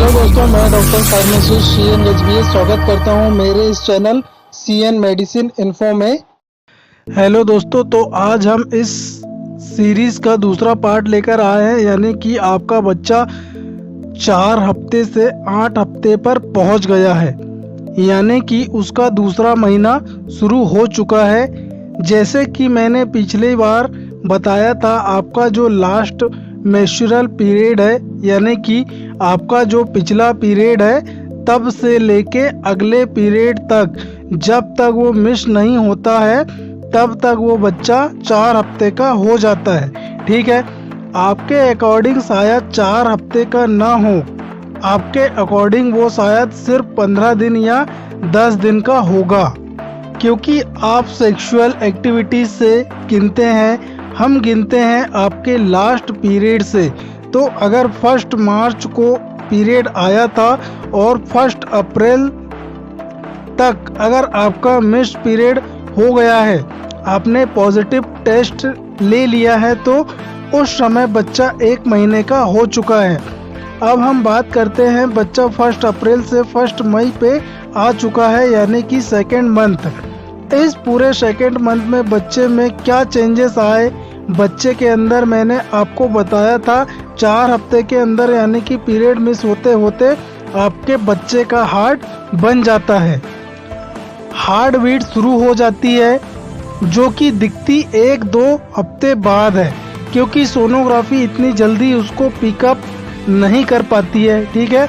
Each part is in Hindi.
हेलो दोस्तों, मैं डॉक्टर फार्मासिस्ट CN गजबीर स्वागत करता हूं मेरे इस चैनल CN मेडिसिन इन्फो में। हेलो दोस्तों, तो आज हम इस सीरीज़ का दूसरा पार्ट लेकर आए हैं, यानी कि आपका बच्चा 4 हफ्ते से 8 हफ्ते पर पहुंच गया है, यानी कि उसका दूसरा महीना शुरू हो चुका है। जैसे कि मैंने पिछली बार बताया था, आपका जो लास्ट मेंस्ट्रुअल पीरियड है, यानी कि आपका जो पिछला पीरियड है, तब से लेके अगले पीरियड तक जब तक वो मिस नहीं होता है तब तक वो बच्चा 4 हफ्ते का हो जाता है। ठीक है, आपके अकॉर्डिंग शायद 4 हफ्ते का ना हो, आपके अकॉर्डिंग वो शायद सिर्फ 15 दिन या 10 दिन का होगा, क्योंकि आप सेक्सुअल एक्टिविटीज से गिनते हैं, हम गिनते हैं आपके लास्ट पीरियड से। तो अगर 1 मार्च को पीरियड आया था और 1 अप्रैल तक अगर आपका मिस पीरियड हो गया है, आपने पॉजिटिव टेस्ट ले लिया है, तो उस समय बच्चा 1 महीने का हो चुका है। अब हम बात करते हैं, बच्चा 1 अप्रैल से 1 मई पे आ चुका है, यानी कि सेकेंड मंथ। इस पूरे सेकेंड मंथ में बच्चे में क्या चेंजेस आए, बच्चे के अंदर मैंने आपको बताया था 4 हफ्ते के अंदर, यानी कि पीरियड मिस होते होते आपके बच्चे का हार्ट बन जाता है, हार्ट बीट शुरू हो जाती है, जो कि दिखती 1-2 हफ्ते बाद है, क्योंकि सोनोग्राफी इतनी जल्दी उसको पिकअप नहीं कर पाती है। ठीक है,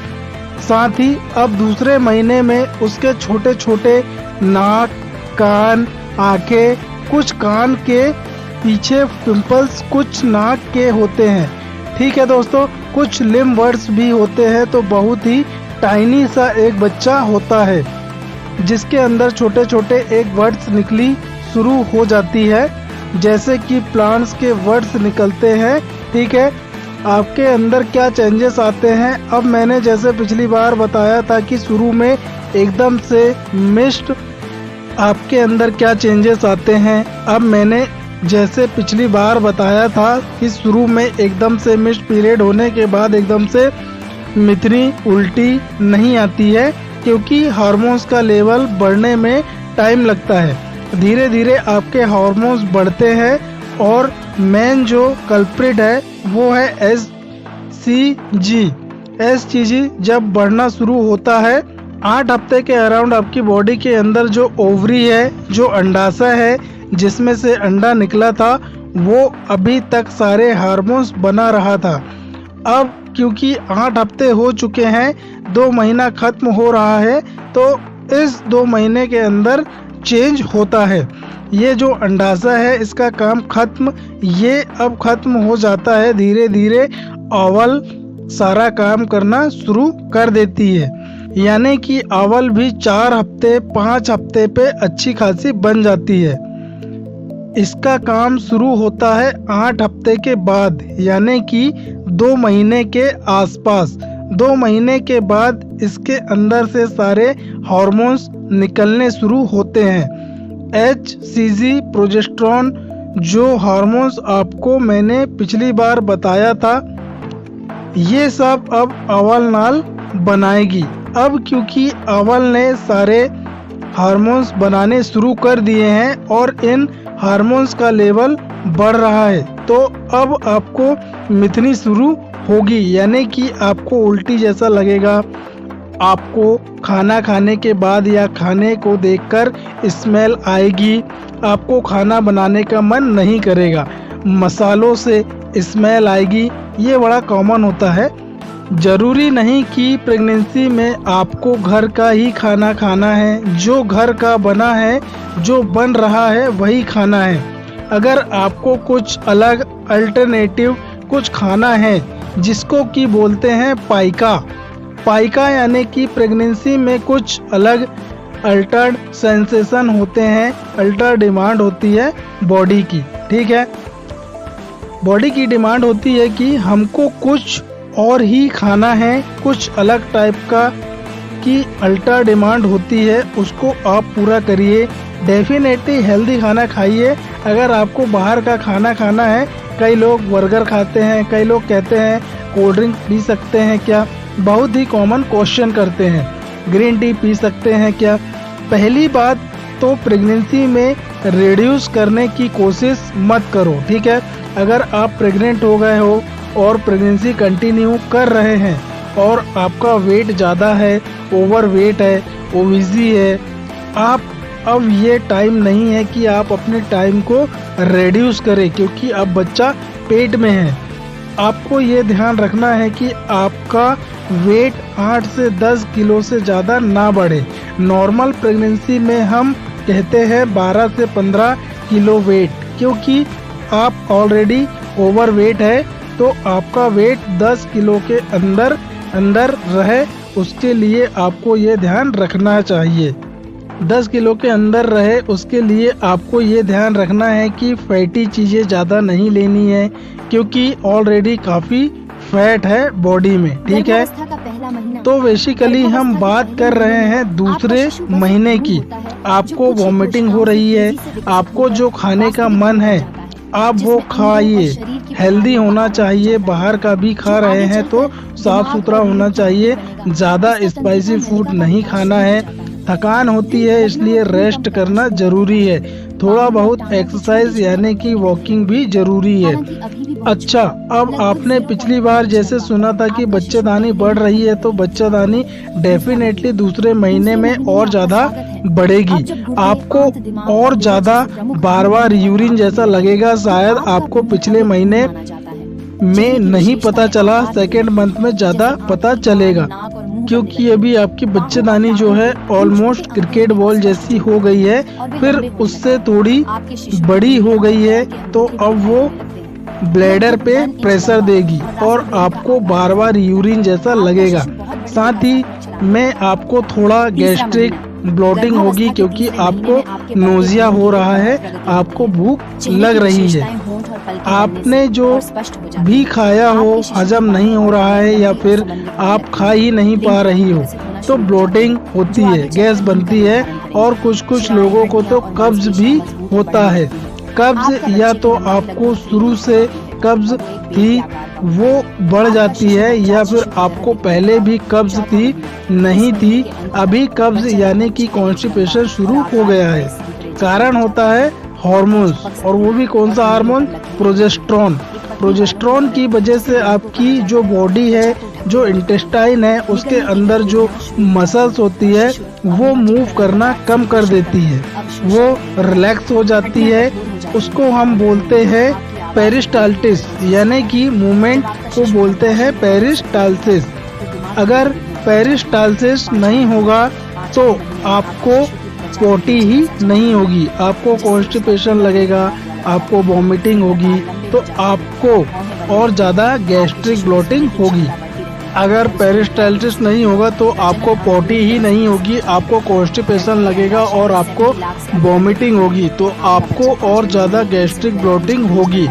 साथ ही अब दूसरे महीने में उसके छोटे छोटे नाक, कान, आंखें, कुछ कान के पीछे पिंपल्स, कुछ नाक के होते हैं। ठीक है दोस्तों, कुछ लिम्ब वर्ड्स भी होते हैं, तो बहुत ही टाइनी सा एक बच्चा होता है, जिसके अंदर छोटे छोटे एक वर्ड्स निकली शुरू हो जाती है, जैसे कि प्लांट्स के वर्ड्स निकलते हैं। ठीक है, आपके अंदर क्या चेंजेस आते हैं, अब मैंने जैसे पिछली बार बताया था कि शुरू में एकदम से मिस्ड, आपके अंदर क्या चेंजेस आते हैं। अब मैंने जैसे पिछली बार बताया था कि शुरू में एकदम से मिस्ड पीरियड होने के बाद एकदम से मिथनी, उल्टी नहीं आती है, क्योंकि हार्मोन्स का लेवल बढ़ने में टाइम लगता है। धीरे धीरे आपके हार्मोन्स बढ़ते हैं, और मेन जो कल्प्रिट है वो है HCG जब बढ़ना शुरू होता है 8 हफ्ते के अराउंड, आपकी बॉडी के अंदर जो ओवरी है, जो अंडाशय है जिसमें से अंडा निकला था, वो अभी तक सारे हार्मोन्स बना रहा था। अब क्योंकि 8 हफ्ते हो चुके हैं, 2 महीना खत्म हो रहा है, तो इस 2 महीने के अंदर चेंज होता है। ये जो अंडाशय है इसका काम खत्म, ये अब खत्म हो जाता है, धीरे धीरे ओवल सारा काम करना शुरू कर देती है, यानी कि ओवल भी 4 हफ्ते 5 हफ्ते पे अच्छी खासी बन जाती है। इसका काम शुरू होता है 8 हफ्ते के बाद, यानी कि 2 महीने के आसपास। 2 महीने के बाद इसके अंदर से सारे हार्मोन्स निकलने शुरू होते हैं। HCG, प्रोजेस्टेरॉन, जो हार्मोन्स आपको मैंने पिछली बार बताया था, ये सब अब ओवल नाल बनाएगी। अब क्योंकि ओवल ने सारे हार्मोन्स बनाने शुरू कर दिए हैं और इन हार्मोन्स का लेवल बढ़ रहा है, तो अब आपको मिथनी शुरू होगी, यानी कि आपको उल्टी जैसा लगेगा, आपको खाना खाने के बाद या खाने को देखकर स्मेल आएगी, आपको खाना बनाने का मन नहीं करेगा, मसालों से स्मेल आएगी। ये बड़ा कॉमन होता है। ज़रूरी नहीं कि प्रेगनेंसी में आपको घर का ही खाना खाना है, जो घर का बना है, जो बन रहा है वही खाना है। अगर आपको कुछ अलग अल्टरनेटिव कुछ खाना है, जिसको कि बोलते हैं पाइका, यानी कि प्रेगनेंसी में कुछ अलग अल्टर्ड सेंसेशन होते हैं, अल्टर डिमांड होती है बॉडी की। ठीक है, बॉडी की डिमांड होती है कि हमको कुछ और ही खाना है, कुछ अलग टाइप का की अल्टर डिमांड होती है, उसको आप पूरा करिए। डेफिनेटली हेल्दी खाना खाइए। अगर आपको बाहर का खाना खाना है, कई लोग बर्गर खाते हैं, कई लोग कहते हैं कोल्ड ड्रिंक पी सकते हैं क्या, बहुत ही कॉमन क्वेश्चन करते हैं, ग्रीन टी पी सकते हैं क्या? पहली बात तो प्रेगनेंसी में रिड्यूस करने की कोशिश मत करो, ठीक है। अगर आप प्रेग्नेंट हो गए हो और प्रेगनेंसी कंटिन्यू कर रहे हैं और आपका वेट ज़्यादा है, ओवर वेट है, ओबेसी है, आप अब ये टाइम नहीं है कि आप अपने टाइम को रिड्यूस करें, क्योंकि अब बच्चा पेट में है। आपको ये ध्यान रखना है कि आपका वेट 8 से 10 किलो से ज़्यादा ना बढ़े। नॉर्मल प्रेगनेंसी में हम कहते हैं 12 से 15 किलो वेट, क्योंकि आप ऑलरेडी ओवर वेट है, तो आपका वेट 10 किलो के अंदर रहे, उसके लिए आपको ये ध्यान रखना चाहिए। 10 किलो के अंदर रहे उसके लिए आपको ये ध्यान रखना है कि फैटी चीज़ें ज़्यादा नहीं लेनी है, क्योंकि ऑलरेडी काफ़ी फैट है बॉडी में, ठीक है। तो बेसिकली हम बात कर रहे हैं दूसरे महीने की। आपको वॉमिटिंग हो रही है, आपको जो खाने का मन है आप वो खाइए। हेल्दी होना चाहिए, बाहर का भी खा रहे हैं तो साफ सुथरा होना चाहिए, ज़्यादा स्पाइसी फूड नहीं खाना है। थकान होती है इसलिए रेस्ट करना जरूरी है, थोड़ा बहुत एक्सरसाइज यानी कि वॉकिंग भी जरूरी है। अच्छा, अब आपने पिछली बार जैसे सुना था कि बच्चेदानी बढ़ रही है, तो बच्चेदानी डेफिनेटली दूसरे महीने में और ज़्यादा बढ़ेगी। आपको और ज़्यादा बार बार यूरिन जैसा लगेगा, शायद आपको पिछले महीने में नहीं पता चला, सेकेंड मंथ में ज़्यादा पता चलेगा, क्योंकि अभी आपकी बच्चेदानी जो है ऑलमोस्ट क्रिकेट बॉल जैसी हो गई है, फिर उससे थोड़ी बड़ी हो गई है, तो अब वो ब्लैडर पे प्रेशर देगी और आपको बार बार यूरिन जैसा लगेगा। साथ ही में आपको थोड़ा गैस्ट्रिक ब्लोटिंग होगी, क्योंकि आपको नोजिया हो रहा है, आपको भूख लग रही है। आपने जो भी खाया हो हजम नहीं हो रहा है या फिर आप खा ही नहीं पा रही हो, तो ब्लोटिंग होती है, गैस बनती है, और कुछ लोगों को तो कब्ज भी होता है। कब्ज या तो आपको शुरू से कब्ज थी वो बढ़ जाती है, या फिर आपको पहले भी कब्ज थी नहीं थी, अभी कब्ज यानी कि कॉन्स्टिपेशन शुरू हो गया है। कारण होता है हार्मोन्स, और वो भी कौन सा हार्मोन? प्रोजेस्टेरोन। प्रोजेस्टेरोन की वजह से आपकी जो बॉडी है, जो इंटेस्टाइन है, उसके अंदर जो मसल्स होती है वो मूव करना कम कर देती है, वो रिलैक्स हो जाती है। उसको हम बोलते हैं पेरिस्टाल्टिस, यानी कि मूवमेंट को बोलते हैं पेरिस्टाल्सिस। अगर पेरिस्टाल्सिस नहीं होगा तो आपको पोटी ही नहीं होगी, आपको कॉन्स्टिपेशन लगेगा, आपको वॉमिटिंग होगी, तो आपको और ज़्यादा गैस्ट्रिक ब्लोटिंग होगी। अगर पेरिस्टाल्टिस नहीं होगा तो आपको पोटी ही नहीं होगी, आपको कॉन्स्टिपेशन लगेगा और आपको वॉमिटिंग होगी, तो आपको और ज़्यादा गैस्ट्रिक ब्लोटिंग होगी।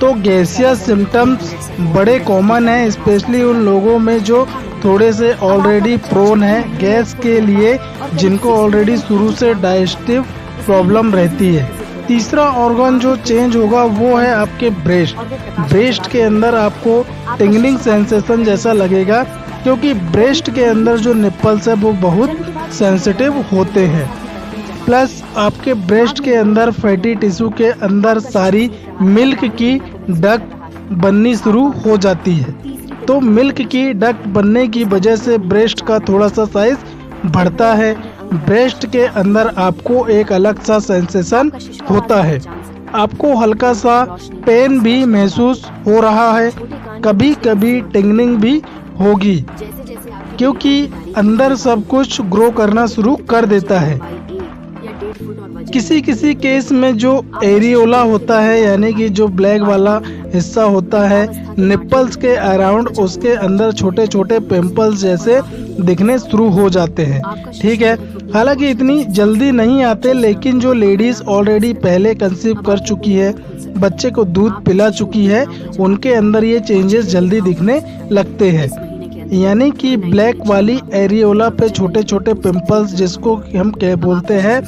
तो गैसियस सिम्टम्स बड़े कॉमन हैं, स्पेशली उन लोगों में जो थोड़े से ऑलरेडी प्रोन है गैस के लिए, जिनको ऑलरेडी शुरू से डाइजेस्टिव प्रॉब्लम रहती है। तीसरा ऑर्गन जो चेंज होगा वो है आपके ब्रेस्ट। ब्रेस्ट के अंदर आपको टिंगलिंग सेंसेशन जैसा लगेगा, क्योंकि ब्रेस्ट के अंदर जो निप्पल्स है वो बहुत सेंसिटिव होते हैं। प्लस आपके ब्रेस्ट के अंदर फैटी टिश्यू के अंदर सारी मिल्क की डक्ट बननी शुरू हो जाती है, तो मिल्क की डक्ट बनने की वजह से ब्रेस्ट का थोड़ा सा साइज बढ़ता है। ब्रेस्ट के अंदर आपको एक अलग सा सेंसेशन होता है, आपको हल्का सा पेन भी महसूस हो रहा है, कभी कभी टिंगलिंग भी होगी, क्योंकि अंदर सब कुछ ग्रो करना शुरू कर देता है। किसी किसी केस में जो एरियोला होता है, यानी कि जो ब्लैक वाला हिस्सा होता है निप्पल्स के अराउंड, उसके अंदर छोटे छोटे पिंपल्स जैसे दिखने शुरू हो जाते हैं, ठीक है। हालांकि इतनी जल्दी नहीं आते, लेकिन जो लेडीज ऑलरेडी पहले कंसीव कर चुकी है, बच्चे को दूध पिला चुकी है, उनके अंदर ये चेंजेस जल्दी दिखने लगते हैं। यानी कि ब्लैक वाली एरियोला पे छोटे छोटे पिंपल्स, जिसको हम क्या बोलते हैं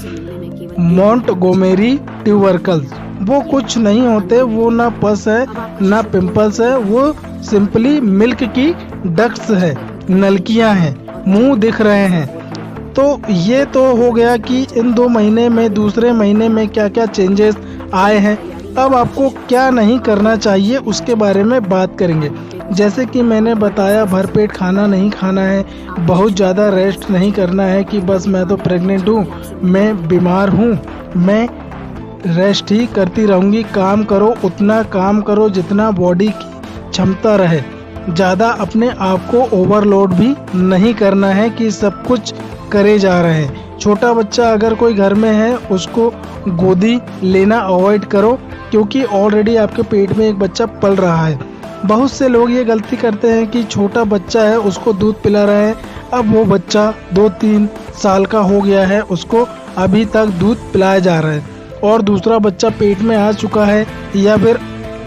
मोंटगोमेरी ट्यूबरकल्स, वो कुछ नहीं होते, वो ना पस है ना पिंपल्स है, वो सिंपली मिल्क की डक्ट्स है, नलकियां हैं, मुंह दिख रहे हैं। तो ये तो हो गया कि इन 2 महीने में, दूसरे महीने में क्या क्या चेंजेस आए हैं। अब आपको क्या नहीं करना चाहिए उसके बारे में बात करेंगे। जैसे कि मैंने बताया, भरपेट खाना नहीं खाना है, बहुत ज़्यादा रेस्ट नहीं करना है कि बस मैं तो प्रेग्नेंट हूँ, मैं बीमार हूँ, मैं रेस्ट ही करती रहूँगी। काम करो, उतना काम करो जितना बॉडी की क्षमता रहे। ज़्यादा अपने आप को ओवरलोड भी नहीं करना है कि सब कुछ करे जा रहे हैं। छोटा बच्चा अगर कोई घर में है, उसको गोदी लेना अवॉइड करो, क्योंकि ऑलरेडी आपके पेट में एक बच्चा पल रहा है। बहुत से लोग ये गलती करते हैं कि छोटा बच्चा है, उसको दूध पिला रहे हैं, अब वो बच्चा 2-3 साल का हो गया है, उसको अभी तक दूध पिलाया जा रहा है। और दूसरा बच्चा पेट में आ चुका है, या फिर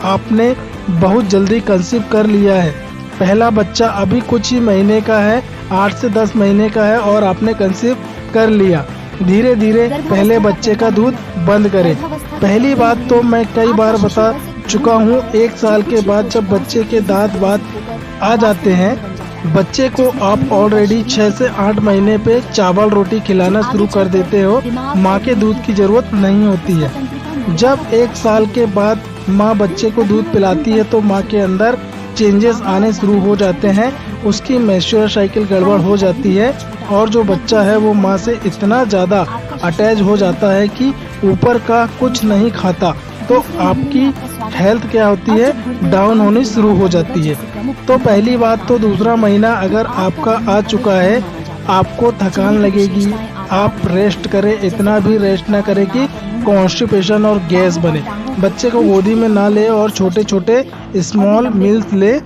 आपने बहुत जल्दी कंसीव कर लिया है, पहला बच्चा अभी कुछ ही महीने का है, 8 से 10 महीने का है, और आपने कंसीव कर लिया। धीरे धीरे पहले बच्चे का दूध बंद करें। पहली बात तो मैं कई बार बता चुका हूँ, 1 साल के बाद जब बच्चे के दांत वात आ जाते हैं, बच्चे को आप ऑलरेडी 6 से 8 महीने पे चावल रोटी खिलाना शुरू कर देते हो। माँ के दूध की जरूरत नहीं होती है। जब 1 साल के बाद माँ बच्चे को दूध पिलाती है तो माँ के अंदर चेंजेस आने शुरू हो जाते हैं, उसकी मैच्योर साइकिल गड़बड़ हो जाती है, और जो बच्चा है वो माँ से इतना ज़्यादा अटैच हो जाता है कि ऊपर का कुछ नहीं खाता। तो आपकी हेल्थ क्या होती है, डाउन होनी शुरू हो जाती है। तो पहली बात तो दूसरा महीना अगर आपका आ चुका है, आपको थकान लगेगी, आप रेस्ट करें, इतना भी रेस्ट ना करें कि कॉन्स्टिपेशन और गैस बने। बच्चे को गोदी में ना ले और छोटे छोटे स्मॉल मील्स ले,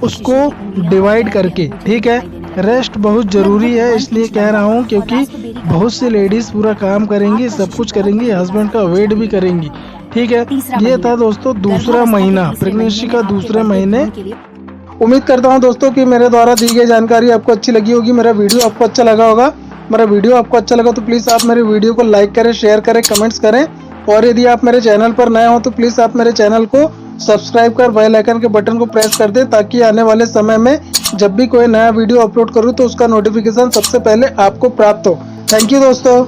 उसको डिवाइड करके, ठीक है। रेस्ट बहुत ज़रूरी है, इसलिए कह रहा हूँ, क्योंकि बहुत सी लेडीज़ पूरा काम करेंगी, सब कुछ करेंगी, हस्बैंड का वेट भी करेंगी, ठीक है। ये था दोस्तों दूसरा महीना, प्रेगनेंसी का दूसरे महीने। उम्मीद करता हूँ दोस्तों कि मेरे द्वारा दी गई जानकारी आपको अच्छी लगी होगी, मेरा वीडियो आपको अच्छा लगा होगा। मेरा वीडियो आपको अच्छा लगा तो प्लीज़ आप मेरे वीडियो को लाइक करें, शेयर करें, कमेंट्स करें, और यदि आप मेरे चैनल पर नए हो तो प्लीज़ आप मेरे चैनल को सब्सक्राइब कर बेल आइकन के बटन को प्रेस कर दें, ताकि आने वाले समय में जब भी कोई नया वीडियो अपलोड करूँ तो उसका नोटिफिकेशन सबसे पहले आपको प्राप्त हो। थैंक यू दोस्तों।